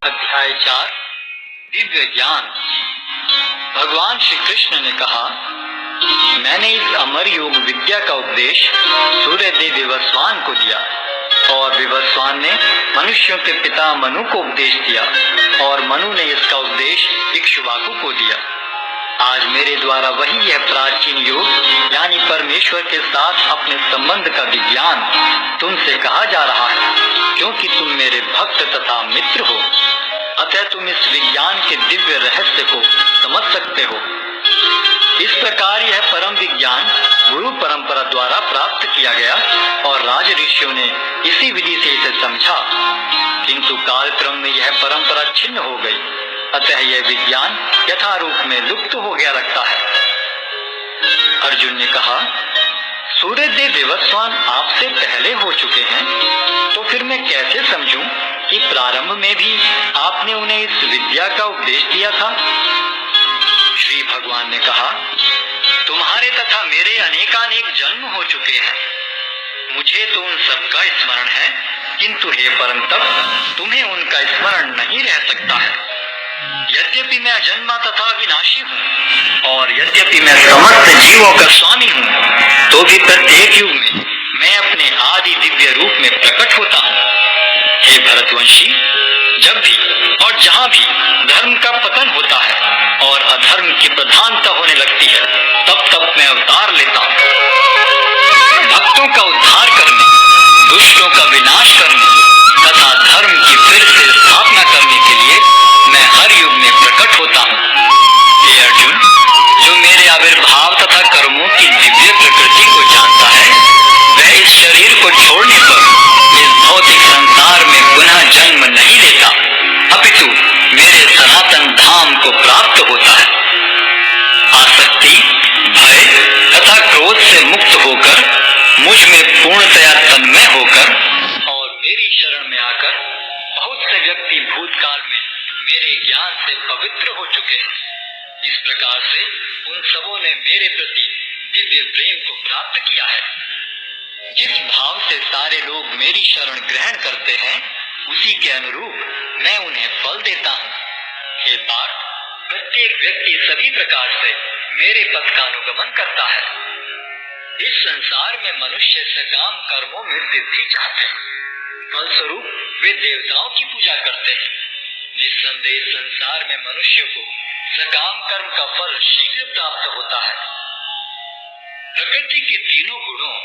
अध्याय 4 दिव्य ज्ञान। भगवान श्री कृष्ण ने कहा, मैंने इस अमर योग विद्या का उपदेश सूर्यदेव विवस्वान को दिया और विवस्वान ने मनुष्यों के पिता मनु को उपदेश दिया और मनु ने इसका उपदेश इक्ष्वाकु को दिया। आज मेरे द्वारा वही यह प्राचीन योग यानी परमेश्वर के साथ अपने संबंध का विज्ञान तुमसे कहा जा रहा है, क्योंकि तुम मेरे भक्त तथा मित्र हो। अतः तुम इस विज्ञान के दिव्य रहस्य को समझ सकते हो। इस प्रकार यह परम विज्ञान गुरु परंपरा द्वारा प्राप्त किया गया और राज ऋषियों ने इसी विधि से इसे समझा, किंतु कालक्रम में यह परंपरा छिन्न हो गई। अतः यह विज्ञान यथारूप में लुप्त हो गया लगता है। अर्जुन ने कहा, सूर्यदेव विवस्वान आपसे पहले हो चुके हैं, तो फिर मैं कैसे समझूं कि प्रारंभ में भी आपने उन्हें इस विद्या का उपदेश दिया था? श्री भगवान ने कहा, तुम्हारे तथा मेरे अनेकानेक जन्म हो चुके हैं। मुझे तो उन सब का स्मरण है, किंतु हे परम तप, तुम्हें उनका स्मरण नहीं रह सकता है। यद्यपि मैं अजन्मा तथा विनाशी हूँ और यद्यपि मैं समस्त जीवों का स्वामी हूँ, तो भी प्रत्येक युग में मैं अपने आदि दिव्य रूप में प्रकट होता हूँ। हे भरतवंशी, जब भी और जहाँ भी धर्म का पतन होता है और अधर्म की प्रधानता होने लगती है, तब तब मैं अवतार लेता हूँ। भक्तों का उद्धार करने, दुष्टों का विनाश करने तथा धर्म की फिर से स्थापना करने के लिए मैं हर युग में प्रकट होता हूँ। हे अर्जुन, जो मेरे आविर्भाव तथा कर्मों की दिव्य प्रकृति को जानता है, वह इस शरीर को छोड़ने पर इस भौतिक संसार में पुनः जन्म नहीं लेता, अपितु मेरे सनातन धाम को प्राप्त होता है। आसक्ति, भय तथा क्रोध से मुक्त होकर मुझ में पूर्णतया तन्मय होकर और मेरी शरण में आकर बहुत से व्यक्ति भूतकाल में मेरे ज्ञान से पवित्र हो चुके हैं। इस प्रकार से उन सबों ने मेरे प्रति दिव्य प्रेम को प्राप्त किया है। जिस भाव से सारे लोग मेरी शरण ग्रहण करते हैं, उसी के अनुरूप मैं उन्हें फल देता हूँ। हे पार्थ, प्रत्येक व्यक्ति सभी प्रकार से मेरे पथ का अनुगमन करता है। इस संसार में मनुष्य सकाम कर्मों में सिद्धि चाहते हैं, फलस्वरूप वे देवताओं की पूजा करते हैं। निस्संदेह संसार में मनुष्य को सकाम कर्म का फल शीघ्र प्राप्त होता है। प्रकृति के तीनों गुणों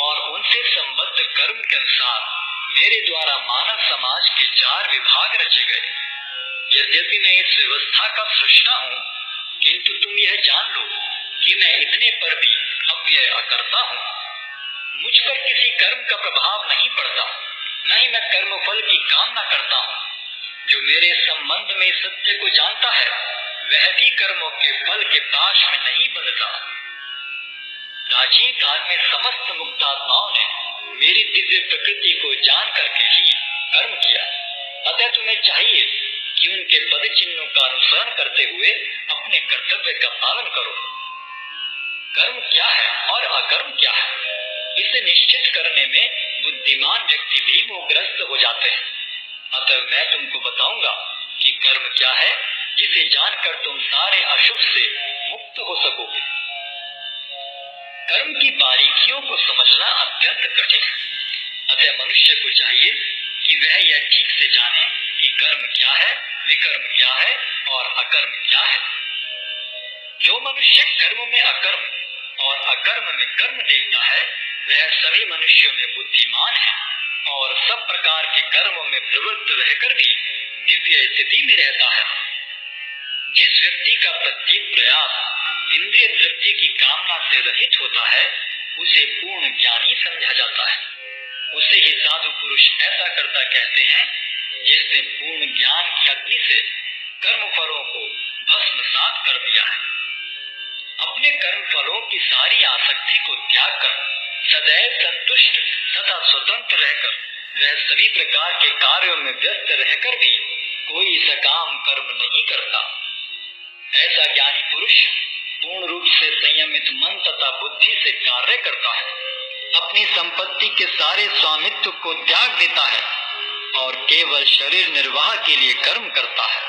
और उनसे संबद्ध कर्म के अनुसार मेरे द्वारा मानव समाज के 4 विभाग रचे गए। यद्यपि मैं इस व्यवस्था का सृष्टा हूँ, किंतु तुम यह जान लो कि मैं इतने पर भी अव्यय अकर्ता हूँ। मुझ पर किसी कर्म का प्रभाव नहीं पड़ता, न ही मैं कर्म फल की कामना करता हूँ। जो मेरे संबंध में सत्य को जानता है, वह भी कर्मों के फल के पाश में नहीं बंधता। प्राचीन काल में समस्त मुक्तात्माओं ने मेरी दिव्य प्रकृति को जान करके ही कर्म किया। अतः तुम्हें चाहिए कि उनके पद चिन्हों का अनुसरण करते हुए अपने कर्तव्य का पालन करो। कर्म क्या है और अकर्म क्या है, इसे निश्चित करने में बुद्धिमान व्यक्ति भी मोहग्रस्त हो जाते हैं। अतः मैं तुमको बताऊंगा कि कर्म क्या है, जिसे जानकर तुम सारे अशुभ से मुक्त हो सकोगे। कर्म की बारीकियों को समझना अत्यंत कठिन है, अतः मनुष्य को चाहिए कि वह यह ठीक से जाने कि कर्म क्या है, विकर्म क्या है और अकर्म क्या है। जो मनुष्य कर्म में अकर्म और अकर्म में कर्म देखता है, वह सभी मनुष्यों में बुद्धिमान है और सब प्रकार के कर्मों में प्रवृत्त रहकर भी दिव्य स्थिति में रहता है। जिस व्यक्ति का प्रत्येक प्रयास इंद्रिय तृप्ति की कामना से रहित होता है, उसे पूर्ण ज्ञानी समझा जाता है। उसे ही साधु पुरुष ऐसा करता कहते हैं, जिसने पूर्ण ज्ञान की अग्नि से कर्म फलों को भस्मसात कर दिया है। अपने कर्म फलों की सारी आसक्ति को त्याग कर सदैव संतुष्ट तथा स्वतंत्र रहकर वह सभी प्रकार के कार्यों में व्यस्त रहकर भी कोई सकाम कर्म नहीं करता। ऐसा ज्ञानी पुरुष पूर्ण रूप से संयमित मन तथा बुद्धि से कार्य करता है, अपनी संपत्ति के सारे स्वामित्व को त्याग देता है और केवल शरीर निर्वाह के लिए कर्म करता है।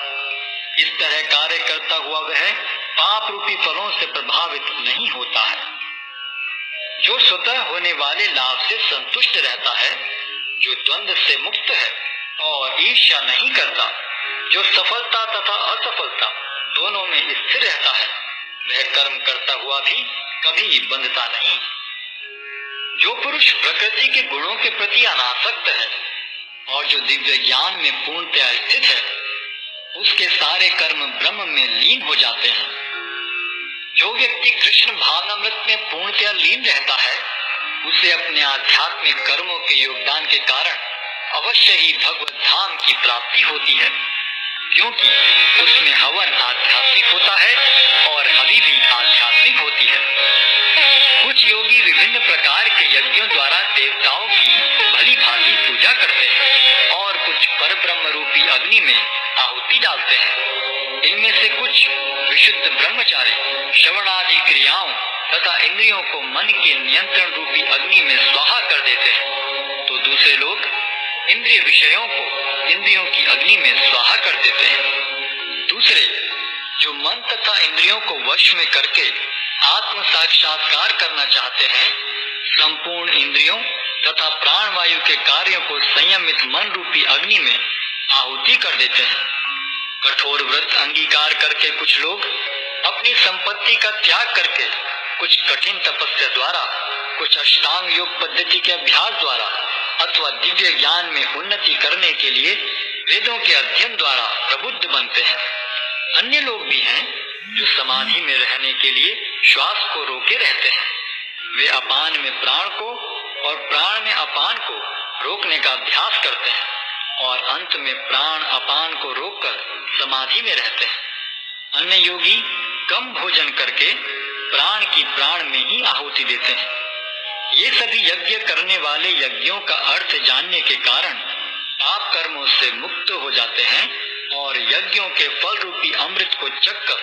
इस तरह कार्य करता हुआ वह पाप रूपी फलों से प्रभावित नहीं होता है। जो स्वतः होने वाले लाभ से संतुष्ट रहता है, जो द्वंद्व से मुक्त है और ईर्ष्या नहीं करता, जो सफलता तथा असफलता दोनों में स्थिर रहता है, वह कर्म करता हुआ भी कभी बंधता नहीं। जो पुरुष प्रकृति के गुणों के प्रति अनासक्त है और जो दिव्य ज्ञान में पूर्णतया स्थित है, उसके सारे कर्म ब्रह्म में लीन हो जाते हैं। जो व्यक्ति कृष्ण भावनामृत में पूर्णतया लीन रहता है, उसे अपने आध्यात्मिक कर्मों के योगदान के कारण अवश्य ही भगवत धाम की प्राप्ति होती है, क्योंकि उसमें हवन आध्यात्मिक होता है और हवि भी आध्यात्मिक होती है। कुछ योगी विभिन्न प्रकार के यज्ञों द्वारा देवताओं की भली भांति पूजा करते हैं और कुछ परब्रह्म रूपी अग्नि में आहुति डालते हैं। इनमें से कुछ विशुद्ध ब्रह्मचारी श्रवण आदि क्रियाओं तथा इंद्रियों को मन के नियंत्रण रूपी अग्नि में स्वाहा कर देते हैं, तो दूसरे लोग इंद्रिय विषयों को इंद्रियों की अग्नि में स्वाहा कर देते हैं। दूसरे जो मन तथा इंद्रियों को वश में करके आत्म साक्षात्कार करना चाहते हैं, संपूर्ण इंद्रियों तथा प्राण वायु के कार्यों को संयमित मन रूपी अग्नि में आहुति कर देते हैं। कठोर व्रत अंगीकार करके कुछ लोग अपनी संपत्ति का त्याग करके कुछ कठिन तपस्या द्वारा, कुछ अष्टांग योग पद्धति के अभ्यास द्वारा अथवा दिव्य ज्ञान में उन्नति करने के लिए वेदों के अध्ययन द्वारा प्रबुद्ध बनते हैं। अन्य लोग भी हैं जो समाधि में रहने के लिए श्वास को रोके रहते हैं। वे अपान में प्राण को और प्राण में अपान को रोकने का अभ्यास करते हैं और अंत में प्राण अपान को रोककर समाधि में रहते हैं। अन्य योगी कम भोजन करके प्राण की प्राण में ही आहुति देते हैं। ये सभी यज्ञ करने वाले यज्ञों का अर्थ जानने के कारण पाप कर्मों से मुक्त हो जाते हैं और यज्ञों के फल रूपी अमृत को चखकर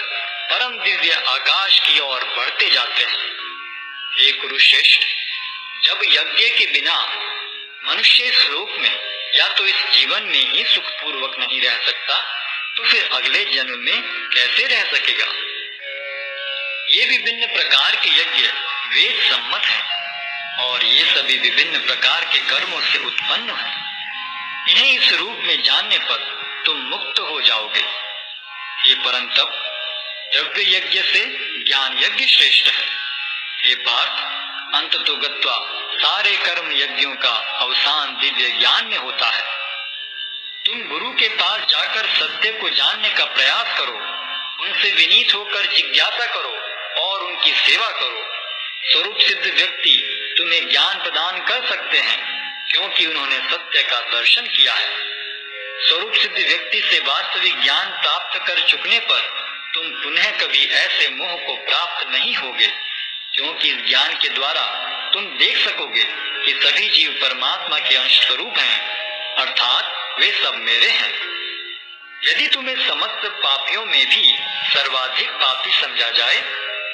परम दिव्य आकाश की ओर बढ़ते जाते हैं। हे कुरुश्रेष्ठ, जब यज्ञ के बिना मनुष्य इस लोक में या तो इस जीवन में ही सुखपूर्वक नहीं रह सकता, तो फिर अगले जन्म में कैसे रह सकेगा? ये विभिन्न प्रकार के यज्ञ वेद सम्मत हैं और ये सभी विभिन्न प्रकार के कर्मों से उत्पन्न हैं। इन्हें इस रूप में जानने पर तुम मुक्त हो जाओगे। हे परंतप, द्रव्य यज्ञ से ज्ञान यज्ञ श्रेष्ठ है। हे पार्थ, अंततो गत्वा सारे कर्म यज्ञों का अवसान दिव्य ज्ञान में होता है। तुम गुरु के पास जाकर सत्य को जानने का प्रयास करो, उनसे विनीत होकर जिज्ञासा करो और उनकी सेवा करो। स्वरूप सिद्ध व्यक्ति तुम्हें ज्ञान प्रदान कर सकते हैं, क्योंकि उन्होंने सत्य का दर्शन किया है। स्वरूप सिद्ध व्यक्ति से वास्तविक ज्ञान प्राप्त कर चुकने पर तुम पुनः कभी ऐसे मोह को प्राप्त नहीं होगे, क्योंकि इस ज्ञान के द्वारा तुम देख सकोगे कि सभी जीव परमात्मा के अंश स्वरूप हैं, अर्थात वे सब मेरे हैं। यदि तुम्हें समस्त पापियों में भी सर्वाधिक पापी समझा जाए,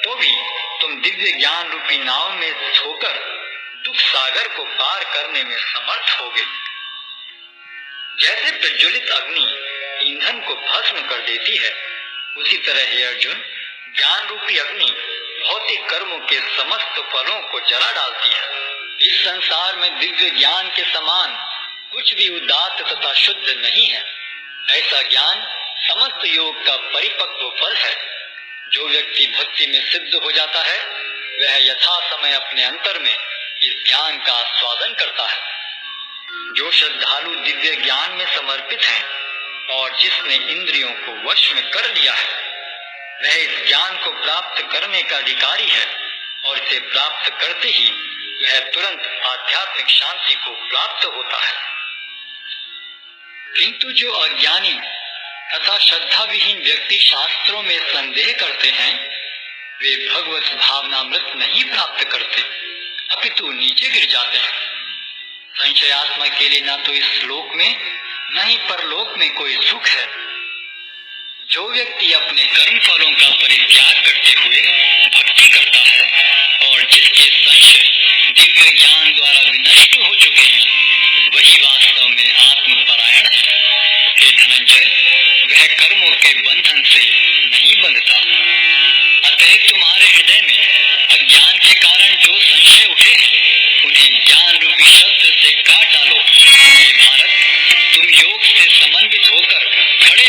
तो भी तुम दिव्य ज्ञान रूपी नाव में होकर दुख सागर को पार करने में समर्थ होगे। जैसे प्रज्वलित अग्नि ईंधन को भस्म कर देती है, उसी तरह हे अर्जुन, ज्ञान रूपी अग्नि भौतिक कर्मों के समस्त फलों को जला डालती है। इस संसार में दिव्य ज्ञान के समान कुछ भी उदात्त तथा शुद्ध नहीं है। ऐसा ज्ञान समस्त योग का परिपक्व फल है। जो व्यक्ति भक्ति में सिद्ध हो जाता है, वह यथा समय अपने अंतर में इस ज्ञान का आस्वादन करता है। जो श्रद्धालु दिव्य ज्ञान में समर्पित हैं और जिसने इंद्रियों को वश में कर लिया है, वह इस ज्ञान को प्राप्त करने का अधिकारी है और इसे प्राप्त करते ही वह तुरंत आध्यात्मिक शांति को प्राप्त होता है। किंतु जो अज्ञानी तथा श्रद्धा विहीन व्यक्ति शास्त्रों में संदेह करते हैं, वे भगवत भावनामृत नहीं प्राप्त करते, अपितु नीचे गिर जाते हैं। संशयात्मा के लिए न तो इस लोक में न ही परलोक में कोई सुख है। जो व्यक्ति अपने कर्म फलों का परित्याग करते हुए भक्ति करता है और जिसके संशय दिव्य ज्ञान द्वारा विनष्ट हो चुके हैं, वही वास्तव में आत्म संशयों के बंधन से नहीं बंधता। अतएव तुम्हारे हृदय में अज्ञान के कारण जो संशय उठे हैं, उन्हें ज्ञान रूपी शस्त्र से काट डालो। हे भारत, तुम योग से समन्वित होकर खड़े